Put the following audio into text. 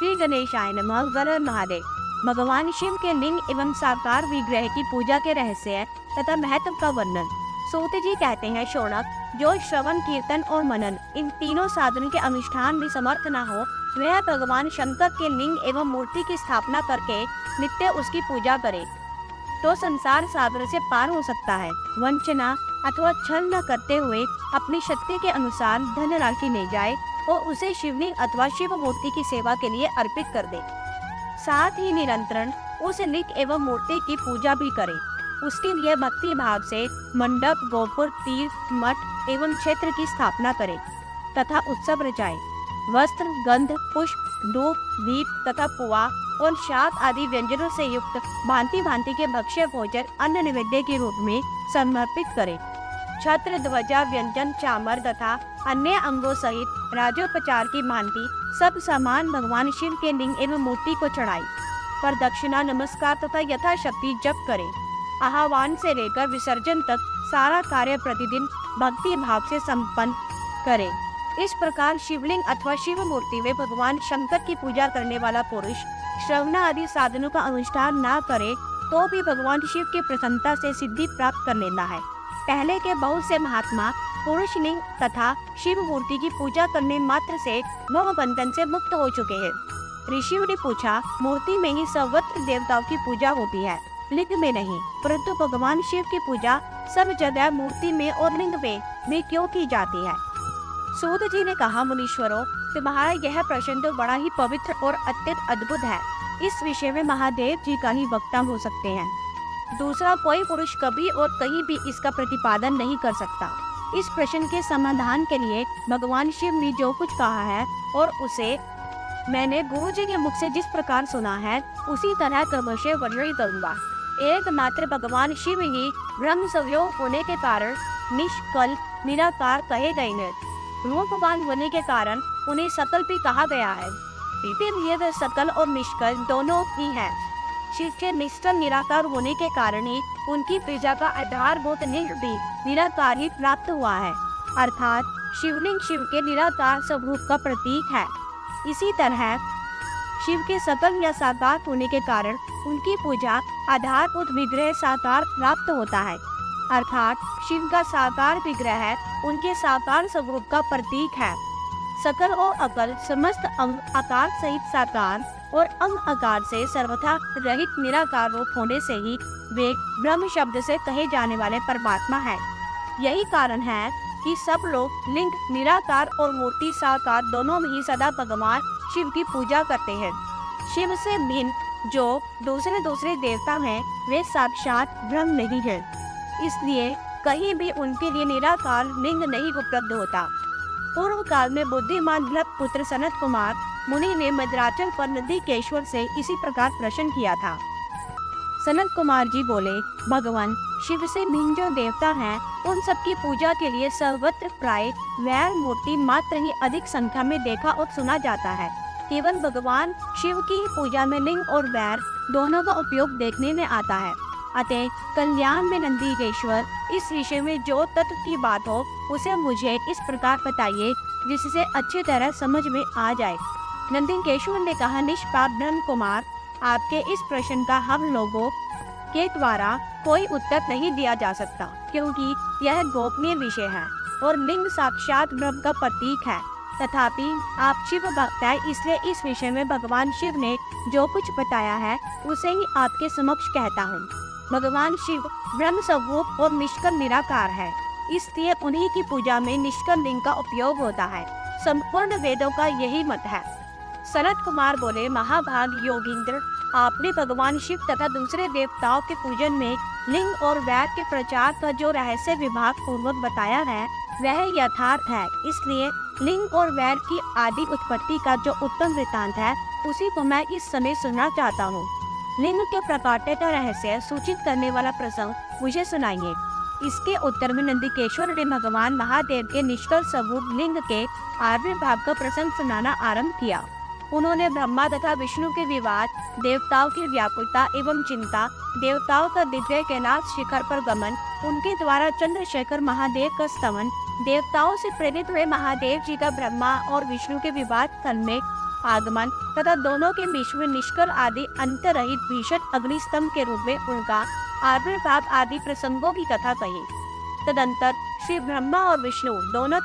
श्री गणेशाय नमः। वर महादेव। भगवान शिव के लिंग एवं साकार विग्रह की पूजा के रहस्य तथा महत्व का वर्णन। सूत जी कहते हैं, शौनक, जो श्रवण, कीर्तन और मनन इन तीनों साधनों के अनुष्ठान में समर्थ न हो, वह भगवान शंकर के लिंग एवं मूर्ति की स्थापना करके नित्य उसकी पूजा करे तो संसार सागर से पार हो सकता है। वंचना अथवा छल न करते हुए अपनी शक्ति के अनुसार धन राशि ले जाए और उसे शिवलिंग अथवा शिव मूर्ति की सेवा के लिए अर्पित कर दे। साथ ही निरंतर उस लिंग एवं मूर्ति की पूजा भी करे। उसके लिए भक्ति भाव से मंडप, गोपुर, तीर्थ, मठ एवं क्षेत्र की स्थापना करे तथा उत्सव रचाए। वस्त्र, गंध, पुष्प, धूप, दीप तथा पुआ और शाक आदि व्यंजनों से युक्त भांति भांति के भक्ष्य भोजन अन्न नैवेद्य के रूप में समर्पित करे। छत्र, ध्वजा, व्यंजन, चामर तथा अन्य अंगों सहित राजोपचार की भांति सब सामान भगवान शिव के लिंग एवं मूर्ति को चढ़ाए। पर दक्षिणा, नमस्कार तथा यथाशक्ति जप करे। आह्वान से लेकर विसर्जन तक सारा कार्य प्रतिदिन भक्ति भाव से संपन्न करे। इस प्रकार शिवलिंग अथवा शिव मूर्ति में भगवान शंकर की पूजा करने वाला पुरुष श्रवण आदि साधनों का अनुष्ठान न करे तो भी भगवान शिव की प्रसन्नता से सिद्धि प्राप्त कर लेना है। पहले के बहुत से महात्मा पुरुष लिंग तथा शिव मूर्ति की पूजा करने मात्र से भव बंधन से मुक्त हो चुके हैं। ऋषियों ने पूछा, मूर्ति में ही सर्वत्र देवताओं की पूजा होती है, लिंग में नहीं, परंतु भगवान शिव की पूजा सब जगह मूर्ति में और लिंग में भी क्यों की जाती है? सूत जी ने कहा, मुनीश्वरों, तुम्हारा यह प्रश्न तो बड़ा ही पवित्र और अत्यंत अद्भुत है। इस विषय में महादेव जी का ही वक्ता हो सकते हैं। दूसरा कोई पुरुष कभी और कहीं भी इसका प्रतिपादन नहीं कर सकता। इस प्रश्न के समाधान के लिए भगवान शिव ने जो कुछ कहा है और उसे मैंने गुरु जी के मुख से जिस प्रकार सुना है उसी तरह क्रमशः वर्णन करूंगा। एकमात्र भगवान शिव ही ब्रह्म संयोग होने के कारण निष्कल निराकार कहे गए हैं। रूपवान होने के कारण उन्हें सकल भी कहा गया है। वे सकल और निष्कल दोनों ही है। शिव के निष्कल निराकार होने के कारण ही उनकी पूजा का आधारभूत लिंग भी निराकार ही प्राप्त हुआ है, अर्थात शिवलिंग शिव के निराकार स्वरूप का प्रतीक है। इसी तरह शिव के सकल या साकार होने के कारण उनकी पूजा आधारभूत विग्रह साकार प्राप्त होता है, अर्थात शिव का साकार विग्रह उनके साकार स्वरूप का प्रतीक है। सकल और अकल समस्त अंग आकार सहित साकार और अंग आकार से सर्वथा रहित निराकार रूप होने से ही वे ब्रह्म शब्द से कहे जाने वाले परमात्मा है। यही कारण है कि सब लोग लिंग निराकार और मूर्ति साकार दोनों में ही सदा भगवान शिव की पूजा करते हैं। शिव से भिन्न जो दूसरे देवता हैं वे साक्षात ब्रह्म नहीं है, इसलिए कहीं भी उनके लिए निराकार लिंग नहीं उपलब्ध होता। पूर्व काल में बुद्धिमान भृगु पुत्र सनत कुमार मुनि ने मद्राचल पर नंदिकेश्वर से इसी प्रकार प्रश्न किया था। सनत कुमार जी बोले, भगवान शिव से भिन्न जो देवता हैं उन सबकी पूजा के लिए सर्वत्र प्राय वैर मूर्ति मात्र ही अधिक संख्या में देखा और सुना जाता है। केवल भगवान शिव की ही पूजा में लिंग और वैर दोनों का उपयोग देखने में आता है। अतः कल्याण में नंदिकेश्वर इस विषय में जो तत्व की बात हो उसे मुझे इस प्रकार बताइए जिससे अच्छी तरह समझ में आ जाए। नंदिकेश्वर ने कहा, निष्पाप ब्रह्म कुमार, आपके इस प्रश्न का हम लोगों के द्वारा कोई उत्तर नहीं दिया जा सकता, क्योंकि यह गोपनीय विषय है और लिंग साक्षात ब्रह्म का प्रतीक है। तथापि आप शिव भक्त हैं, इसलिए इस विषय में भगवान शिव ने जो कुछ बताया है उसे ही आपके समक्ष कहता हूँ। भगवान शिव ब्रह्म स्वरूप और निष्कल निराकार है, इसलिए उन्हीं की पूजा में निष्कल लिंग का उपयोग होता है। संपूर्ण वेदों का यही मत है। सनत कुमार बोले, महाभाग योगींद्र, आपने भगवान शिव तथा दूसरे देवताओं के पूजन में लिंग और वैर के प्रचार का जो रहस्य विभाग पूर्वक बताया है वह यथार्थ है। इसलिए लिंग और वैर की आदि उत्पत्ति का जो उत्तम वृत्तांत है उसी को मैं इस समय सुनना चाहता हूँ। लिंग के प्रकाट्य का रहस्य सूचित करने वाला प्रसंग मुझे सुनाइए। इसके उत्तर में नंदिकेश्वर ने भगवान महादेव के निष्कल स्वरूप लिंग के आविर्भाव का प्रसंग सुनाना आरंभ किया। उन्होंने ब्रह्मा तथा विष्णु के विवाद, देवताओं की व्याकुलता एवं चिंता, देवताओं का दिव्य कैलाश शिखर पर गमन, उनके द्वारा चंद्रशेखर महादेव का स्तमन, देवताओं से प्रेरित हुए महादेव जी का ब्रह्मा और विष्णु के विवाद स्थल में आगमन तथा दोनों के बीच में निष्कल आदि अंतरहित भीषण अग्निस्तंभ के रूप में उनका आविर्भाव आदि प्रसंगों की कथा कही। तदंतर श्री ब्रह्मा और विष्णु दोनों